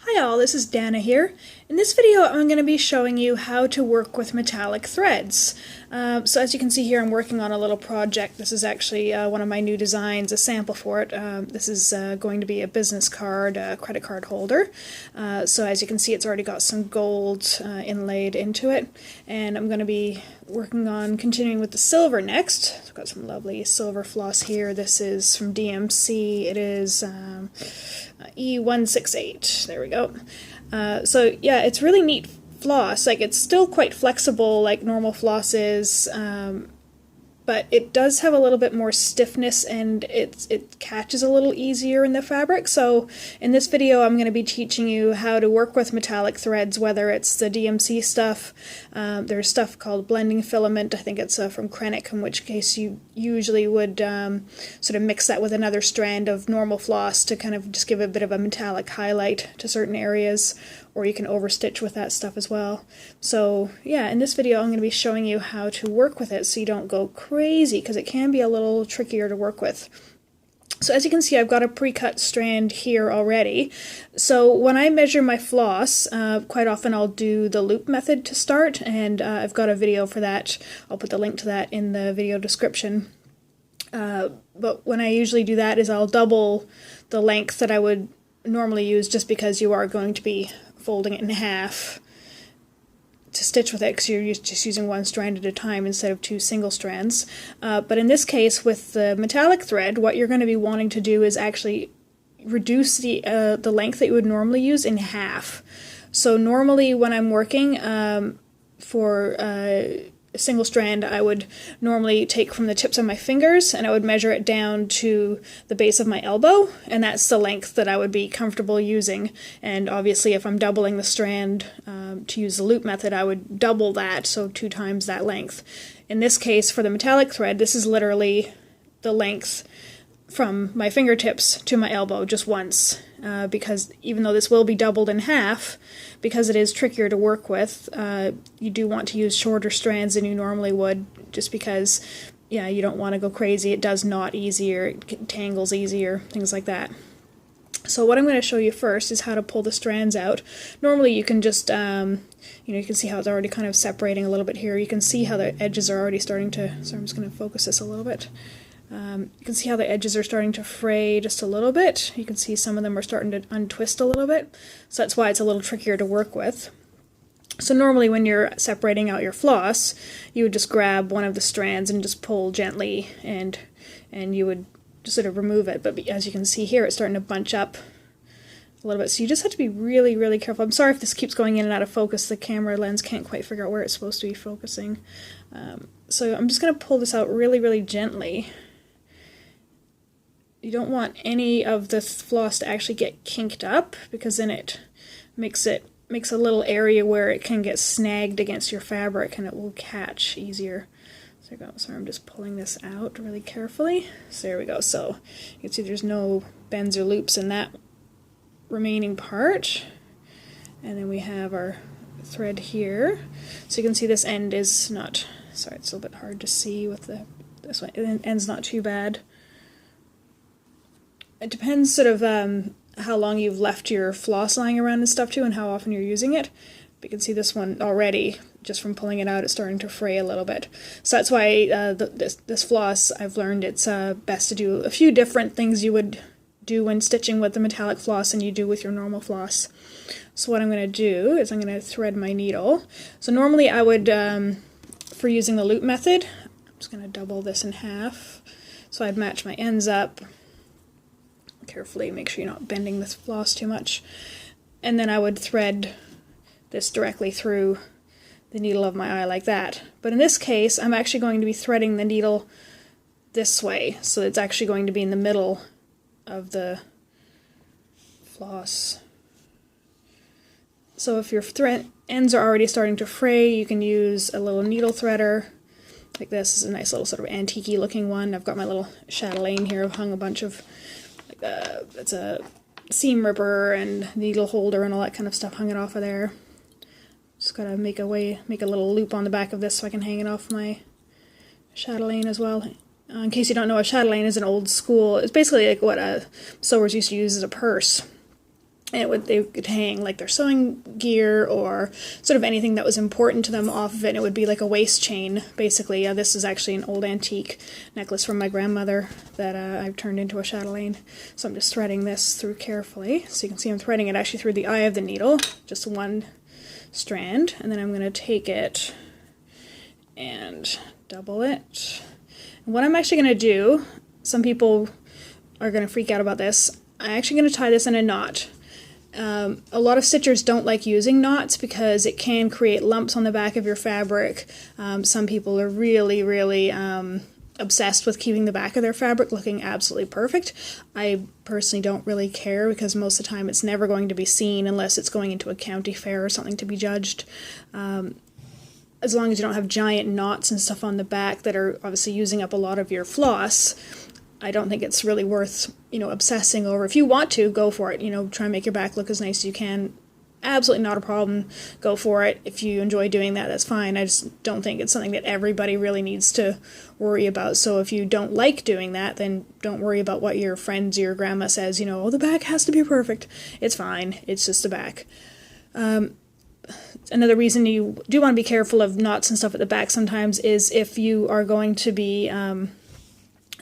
Hi all, this is Dana here. In this video I'm going to be showing you how to work with metallic threads. So as you can see here, I'm working on a little project. This is actually one of my new designs, a sample for it. This is going to be a business card, a credit card holder. So as you can see, it's already got some gold inlaid into it, and I'm going to be working on continuing with the silver next. So I've got some lovely silver floss here. This is from DMC. It is E168. There we go. So yeah, it's really neat floss. Like, it's still quite flexible like normal floss is, but it does have a little bit more stiffness, and it catches a little easier in the fabric. So in this video I'm going to be teaching you how to work with metallic threads, whether it's the DMC stuff. There's stuff called blending filament. I think it's from Krennic, in which case you usually would sort of mix that with another strand of normal floss to kind of just give a bit of a metallic highlight to certain areas, or you can overstitch with that stuff as well. So yeah, in this video I'm going to be showing you how to work with it so you don't go crazy, because it can be a little trickier to work with. So as you can see, I've got a pre-cut strand here already. So when I measure my floss, quite often I'll do the loop method to start, and I've got a video for that. I'll put the link to that in the video description. But when I usually do that is I'll double the length that I would normally use, just because you are going to be folding it in half to stitch with it, because you're just using one strand at a time instead of two single strands. But in this case, with the metallic thread, what you're going to be wanting to do is actually reduce the length that you would normally use in half. So normally when I'm working for a single strand, I would normally take from the tips of my fingers and I would measure it down to the base of my elbow, and that's the length that I would be comfortable using. And obviously if I'm doubling the strand to use the loop method, I would double that, so 2 times that length. In this case, for the metallic thread, this is literally the length from my fingertips to my elbow just once, because even though this will be doubled in half, because it is trickier to work with, you do want to use shorter strands than you normally would, just because, yeah, you don't want to go crazy. It does knot easier, it tangles easier, things like that. So what I'm going to show you first is how to pull the strands out. Normally you can just, you can see how it's already kind of separating a little bit here. You can see how the edges are already starting to, so I'm just going to focus this a little bit. You can see how the edges are starting to fray just a little bit. You can see some of them are starting to untwist a little bit, so that's why it's a little trickier to work with. So normally when you're separating out your floss, you would just grab one of the strands and just pull gently, and you would just sort of remove it. But as you can see here, it's starting to bunch up a little bit, so you just have to be really, really careful. I'm sorry if this keeps going in and out of focus. The camera lens can't quite figure out where it's supposed to be focusing. So I'm just going to pull this out really, really gently. You don't want any of the floss to actually get kinked up, because then it makes a little area where it can get snagged against your fabric and it will catch easier. So sorry, I'm just pulling this out really carefully. So there we go. So you can see there's no bends or loops in that remaining part. And then we have our thread here. So you can see this end is not, sorry, it's a little bit hard to see with this one. The end's not too bad. It depends sort of how long you've left your floss lying around and stuff too, and how often you're using it. But you can see this one already, just from pulling it out, it's starting to fray a little bit. So that's why this floss, I've learned it's best to do a few different things you would do when stitching with the metallic floss than you do with your normal floss. So what I'm going to do is I'm going to thread my needle. So normally I would, for using the loop method, I'm just going to double this in half. So I'd match my ends up carefully, make sure you're not bending this floss too much, and then I would thread this directly through the needle of my eye like that. But in this case, I'm actually going to be threading the needle this way, so it's actually going to be in the middle of the floss. So if your ends are already starting to fray, you can use a little needle threader like this. This is a nice little sort of antique-y looking one. I've got my little chatelaine here. I've hung a bunch of it's a seam ripper and needle holder and all that kind of stuff, hung it off of there. Just gotta make a little loop on the back of this so I can hang it off my chatelaine as well. In case you don't know, a chatelaine is an old school, it's basically like what sewers used to use as a purse. and they could hang like their sewing gear or sort of anything that was important to them off of it, and it would be like a waist chain, basically. This is actually an old antique necklace from my grandmother that I've turned into a chatelaine. So I'm just threading this through carefully. So you can see I'm threading it actually through the eye of the needle, just one strand, and then I'm going to take it and double it. And what I'm actually going to do, some people are going to freak out about this, I'm actually going to tie this in a knot. A lot of stitchers don't like using knots because it can create lumps on the back of your fabric. Some people are really obsessed with keeping the back of their fabric looking absolutely perfect. I personally don't really care because most of the time it's never going to be seen unless it's going into a county fair or something to be judged. As long as you don't have giant knots and stuff on the back that are obviously using up a lot of your floss, I don't think it's really worth, obsessing over. If you want to, go for it. Try and make your back look as nice as you can. Absolutely not a problem. Go for it. If you enjoy doing that, that's fine. I just don't think it's something that everybody really needs to worry about. So if you don't like doing that, then don't worry about what your friends or your grandma says, oh, the back has to be perfect. It's fine. It's just the back. Another reason you do want to be careful of knots and stuff at the back sometimes is if you are going to be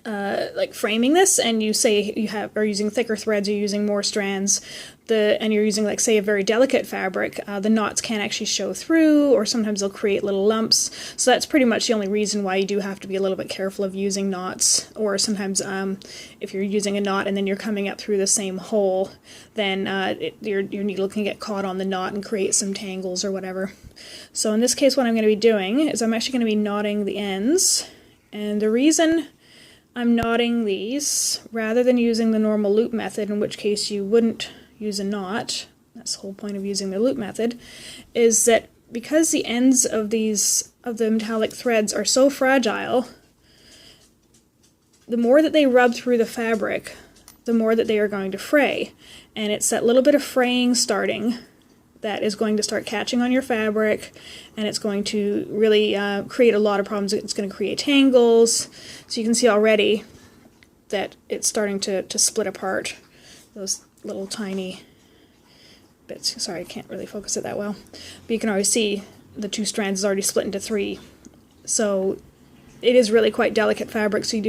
like framing this, and you say you are using thicker threads, you're using more strands, and you're using, like, say, a very delicate fabric, the knots can actually show through, or sometimes they'll create little lumps. So that's pretty much the only reason why you do have to be a little bit careful of using knots. Or sometimes if you're using a knot and then you're coming up through the same hole, then your needle can get caught on the knot and create some tangles or whatever. So in this case, what I'm going to be doing is I'm actually going to be knotting the ends, and the reason I'm knotting these rather than using the normal loop method, in which case you wouldn't use a knot, that's the whole point of using the loop method, is that because the ends of the metallic threads are so fragile, the more that they rub through the fabric, the more that they are going to fray. And it's that little bit of fraying starting that is going to start catching on your fabric, and it's going to really create a lot of problems. It's going to create tangles. So you can see already that it's starting to split apart, those little tiny bits. Sorry, I can't really focus it that well. But you can already see the two strands is already split into three. So it is really quite delicate fabric, so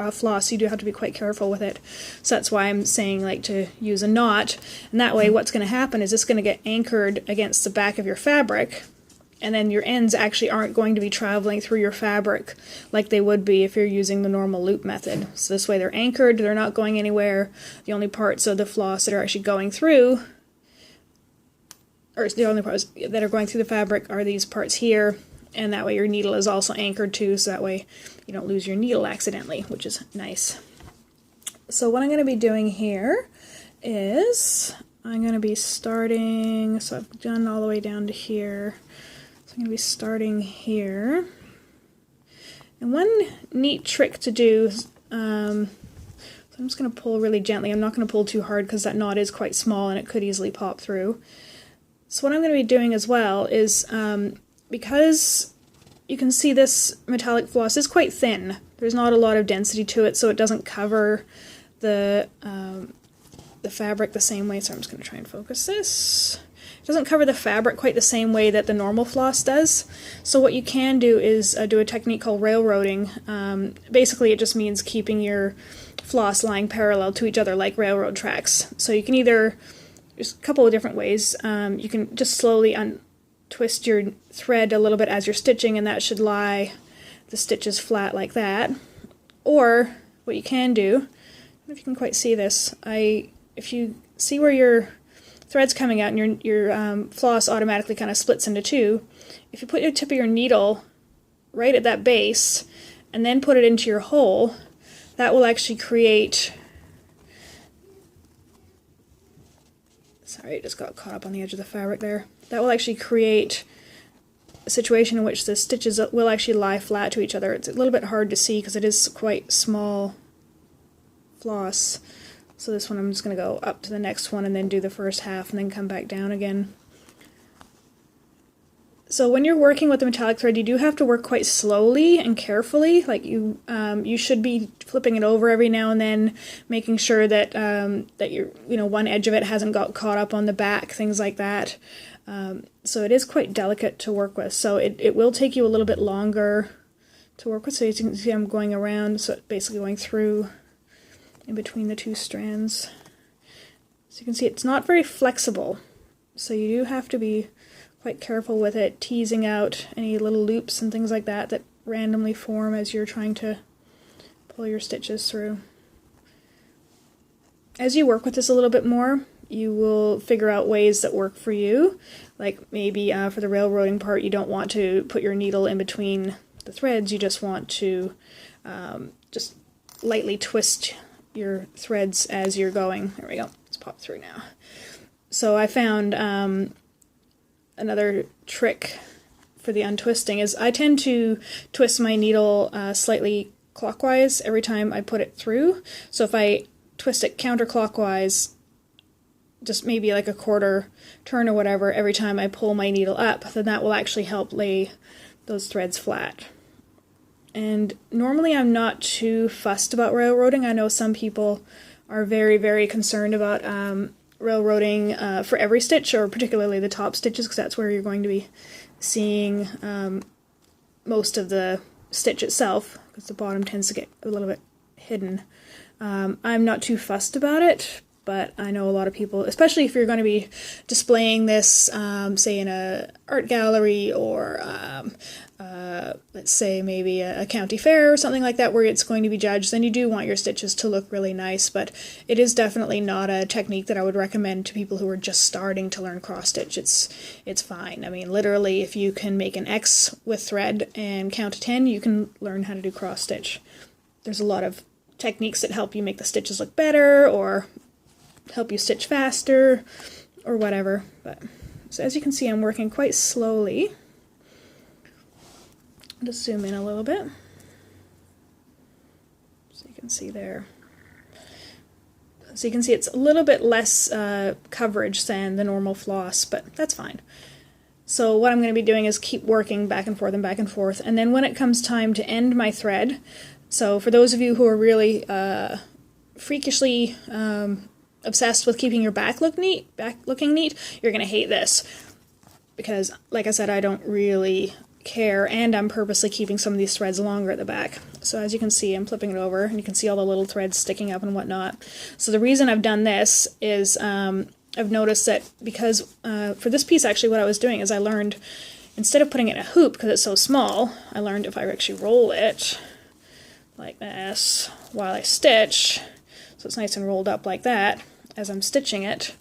floss, so you do have to be quite careful with it. So that's why I'm saying, like, to use a knot, and that way what's going to happen is it's going to get anchored against the back of your fabric, and then your ends actually aren't going to be traveling through your fabric like they would be if you're using the normal loop method. So this way they're anchored, they're not going anywhere. The only parts of the floss that are actually going through, or the only parts that are going through the fabric are these parts here. And that way your needle is also anchored too, so that way you don't lose your needle accidentally, which is nice. So what I'm going to be doing here is I'm going to be starting, so I've done all the way down to here. So I'm going to be starting here. And one neat trick to do, so I'm just going to pull really gently. I'm not going to pull too hard because that knot is quite small and it could easily pop through. So what I'm going to be doing as well is, because you can see this metallic floss is quite thin, there's not a lot of density to it, so it doesn't cover the fabric the same way. So I'm just going to try and focus this. It doesn't cover the fabric quite the same way that the normal floss does. So what you can do is do a technique called railroading. Basically it just means keeping your floss lying parallel to each other like railroad tracks. So you can either, there's a couple of different ways. You can just slowly twist your thread a little bit as you're stitching, and that should lie the stitches flat like that. Or what you can do, I don't know if you can quite see this, if you see where your thread's coming out and your floss automatically kind of splits into two, if you put your tip of your needle right at that base and then put it into your hole, that will actually create, sorry, it just got caught up on the edge of the fabric there. That will actually create a situation in which the stitches will actually lie flat to each other. It's a little bit hard to see because it is quite small floss. So this one I'm just going to go up to the next one and then do the first half and then come back down again. So when you're working with the metallic thread, you do have to work quite slowly and carefully. Like you should be flipping it over every now and then, making sure that that one edge of it hasn't got caught up on the back, things like that. So it is quite delicate to work with. So it will take you a little bit longer to work with. So you can see I'm going around, so it's basically going through in between the two strands. So you can see it's not very flexible. So you do have to be quite careful with it, teasing out any little loops and things like that that randomly form as you're trying to pull your stitches through. As you work with this a little bit more, you will figure out ways that work for you. Like maybe for the railroading part, you don't want to put your needle in between the threads, you just want to just lightly twist your threads as you're going. There we go, let's pop through now. So I found another trick for the untwisting is I tend to twist my needle slightly clockwise every time I put it through. So if I twist it counterclockwise, just maybe like a quarter turn or whatever every time I pull my needle up, then that will actually help lay those threads flat. And normally I'm not too fussed about railroading. I know some people are very, very concerned about railroading for every stitch, or particularly the top stitches, because that's where you're going to be seeing most of the stitch itself, because the bottom tends to get a little bit hidden. I'm not too fussed about it, but I know a lot of people, especially if you're going to be displaying this, say in a art gallery or let's say maybe a county fair or something like that where it's going to be judged, then you do want your stitches to look really nice, but it is definitely not a technique that I would recommend to people who are just starting to learn cross stitch. It's fine. I mean, literally, if you can make an X with thread and count to 10, you can learn how to do cross stitch. There's a lot of techniques that help you make the stitches look better or help you stitch faster or whatever. But so as you can see, I'm working quite slowly. I'll just zoom in a little bit so you can see there. So you can see it's a little bit less coverage than the normal floss, but that's fine. So what I'm going to be doing is keep working back and forth, and then when it comes time to end my thread, so for those of you who are really freakishly obsessed with keeping your back looking neat, you're going to hate this, because like I said, I don't really care, and I'm purposely keeping some of these threads longer at the back. So as you can see, I'm flipping it over, and you can see all the little threads sticking up and whatnot. So the reason I've done this is I've noticed that because for this piece, actually what I was doing is I learned, instead of putting it in a hoop because it's so small, I learned if I actually roll it like this while I stitch, so it's nice and rolled up like that as I'm stitching it,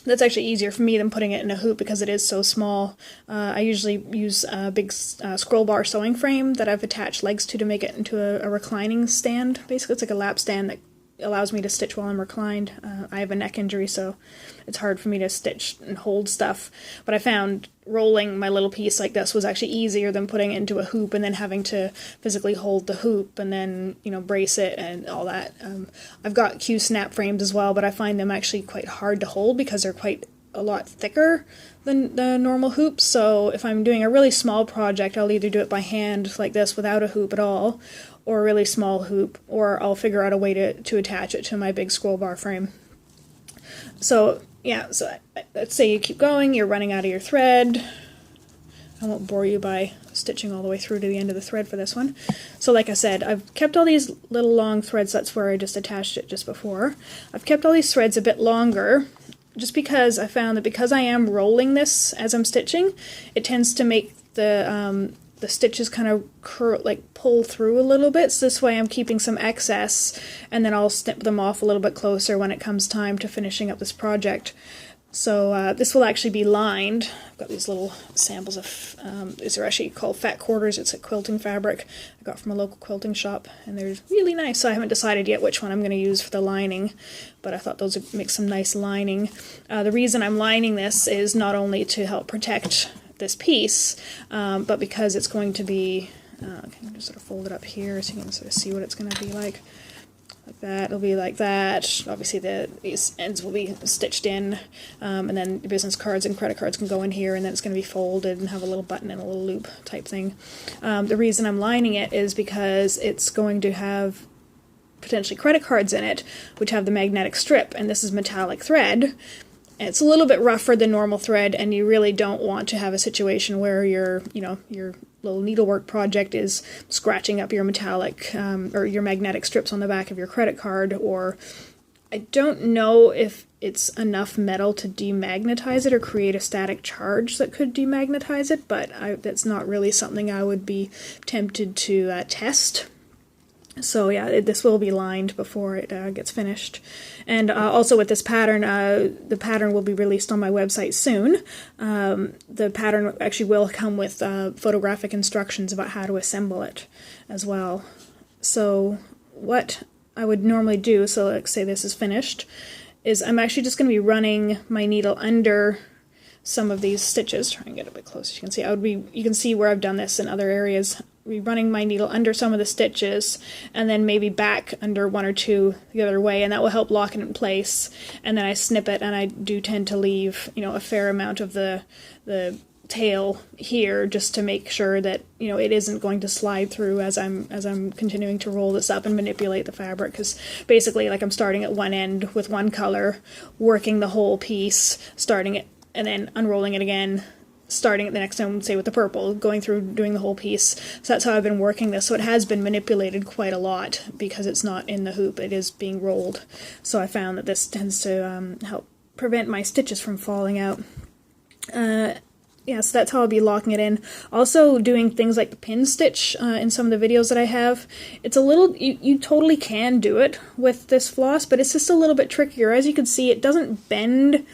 that's actually easier for me than putting it in a hoop because it is so small. I usually use a big scroll bar sewing frame that I've attached legs to make it into a reclining stand. Basically, it's like a lap stand that allows me to stitch while I'm reclined. I have a neck injury, so it's hard for me to stitch and hold stuff. But I found rolling my little piece like this was actually easier than putting it into a hoop and then having to physically hold the hoop and then, you know, brace it and all that. I've got Q snap frames as well, but I find them actually quite hard to hold because they're quite a lot thicker than the normal hoops. So if I'm doing a really small project, I'll either do it by hand like this without a hoop at all, or a really small hoop, or I'll figure out a way to attach it to my big scroll bar frame. So yeah, so let's say you keep going, you're running out of your thread. I won't bore you by stitching all the way through to the end of the thread for this one. So like I said, I've kept all these little long threads, that's where I just attached it just before. I've kept all these threads a bit longer, just because I found that because I am rolling this as I'm stitching, it tends to make the stitches kind of pull through a little bit, so this way I'm keeping some excess, and then I'll snip them off a little bit closer when it comes time to finishing up this project. So this will actually be lined. I've got these little samples of, these are actually called fat quarters. It's a quilting fabric I got from a local quilting shop, and they're really nice. So I haven't decided yet which one I'm going to use for the lining, but I thought those would make some nice lining. The reason I'm lining this is not only to help protect this piece, but because it's going to be, I can just sort of fold it up here so you can sort of see what it's going to be like. like that. It'll be like that. Obviously these ends will be stitched in, and then business cards and credit cards can go in here, and then it's going to be folded and have a little button and a little loop type thing. The reason I'm lining it is because it's going to have potentially credit cards in it, which have the magnetic strip, and this is metallic thread. It's a little bit rougher than normal thread, and you really don't want to have a situation where your little needlework project is scratching up your metallic or your magnetic strips on the back of your credit card, or I don't know if it's enough metal to demagnetize it or create a static charge that could demagnetize it, but that's not really something I would be tempted to test. So yeah, this will be lined before it gets finished. And also with this pattern, the pattern will be released on my website soon. The pattern actually will come with photographic instructions about how to assemble it as well. So what I would normally do, so let's say this is finished, is I'm actually just going to be running my needle under some of these stitches. Try and get a bit closer. You can see you can see where I've done this in other areas. Running my needle under some of the stitches, and then maybe back under one or two the other way, and that will help lock it in place. And then I snip it, and I do tend to leave, a fair amount of the tail here, just to make sure that it isn't going to slide through as I'm continuing to roll this up and manipulate the fabric. Because basically, like, I'm starting at one end with one color, working the whole piece, starting it and then unrolling it again, starting at the next time, say with the purple, going through doing the whole piece. So that's how I've been working this. So it has been manipulated quite a lot because it's not in the hoop, it is being rolled. So I found that this tends to help prevent my stitches from falling out. Yeah, so that's how I'll be locking it in. Also doing things like the pin stitch in some of the videos that I have. It's a little, you totally can do it with this floss, but it's just a little bit trickier. As you can see, it doesn't bend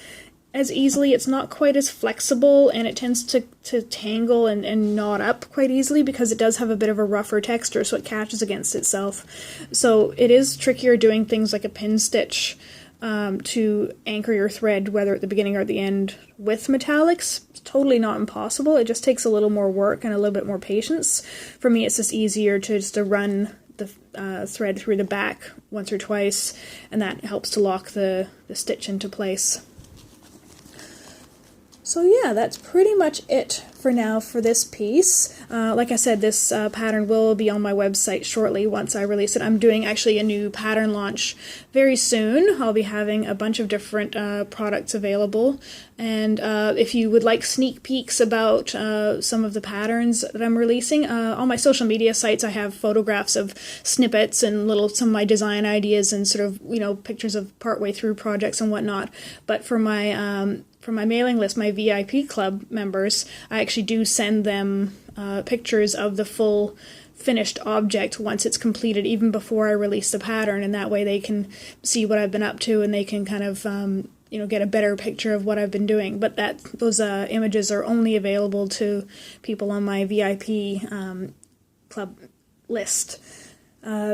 as easily, it's not quite as flexible, and it tends to tangle and knot up quite easily because it does have a bit of a rougher texture, so it catches against itself. So it is trickier doing things like a pin stitch to anchor your thread, whether at the beginning or at the end, with metallics. It's totally not impossible, it just takes a little more work and a little bit more patience. For me, it's just easier to run the thread through the back once or twice, and that helps to lock the stitch into place. So yeah, that's pretty much it for now for this piece. Like I said, this pattern will be on my website shortly once I release it. I'm doing actually a new pattern launch very soon. I'll be having a bunch of different products available, and if you would like sneak peeks about some of the patterns that I'm releasing, on my social media sites I have photographs of snippets and some of my design ideas and sort of pictures of partway through projects and whatnot. But for my mailing list, my VIP club members, I actually do send them pictures of the full finished object once it's completed, even before I release the pattern, and that way they can see what I've been up to and they can kind of get a better picture of what I've been doing. But those images are only available to people on my VIP club list.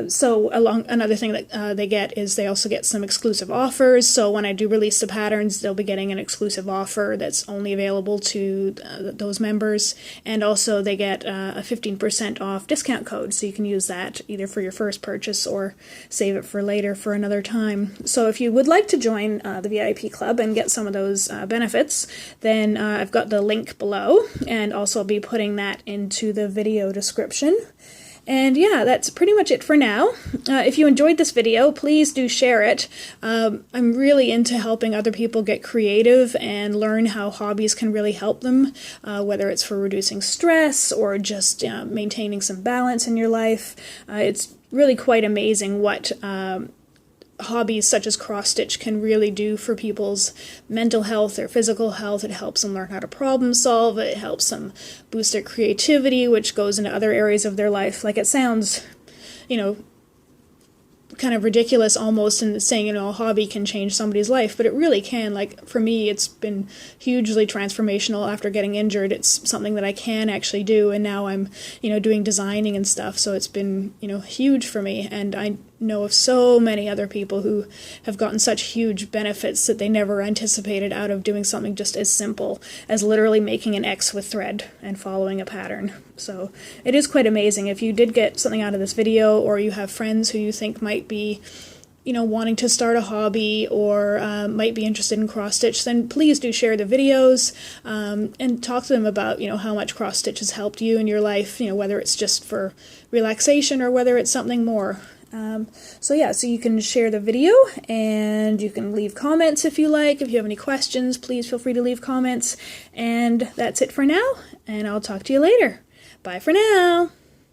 So another thing that they get is they also get some exclusive offers. So when I do release the patterns, they'll be getting an exclusive offer that's only available to those members. And also they get a 15% off discount code, so you can use that either for your first purchase or save it for later for another time. So if you would like to join the VIP club and get some of those benefits, then I've got the link below, and also I'll be putting that into the video description. And yeah, that's pretty much it for now. If you enjoyed this video, please do share it. I'm really into helping other people get creative and learn how hobbies can really help them, whether it's for reducing stress or just maintaining some balance in your life. It's really quite amazing what hobbies such as cross-stitch can really do for people's mental health, their physical health. It helps them learn how to problem solve. It helps them boost their creativity, which goes into other areas of their life. Like, it sounds, kind of ridiculous almost in saying, a hobby can change somebody's life, but it really can. Like, for me, it's been hugely transformational after getting injured. It's something that I can actually do, and now I'm, doing designing and stuff, so it's been, huge for me, and I know of so many other people who have gotten such huge benefits that they never anticipated out of doing something just as simple as literally making an X with thread and following a pattern. So it is quite amazing. If you did get something out of this video, or you have friends who you think might be wanting to start a hobby or might be interested in cross stitch, then please do share the videos and talk to them about how much cross stitch has helped you in your life, whether it's just for relaxation or whether it's something more. So you can share the video and you can leave comments if you like. If you have any questions, please feel free to leave comments. And that's it for now, and I'll talk to you later. Bye for now.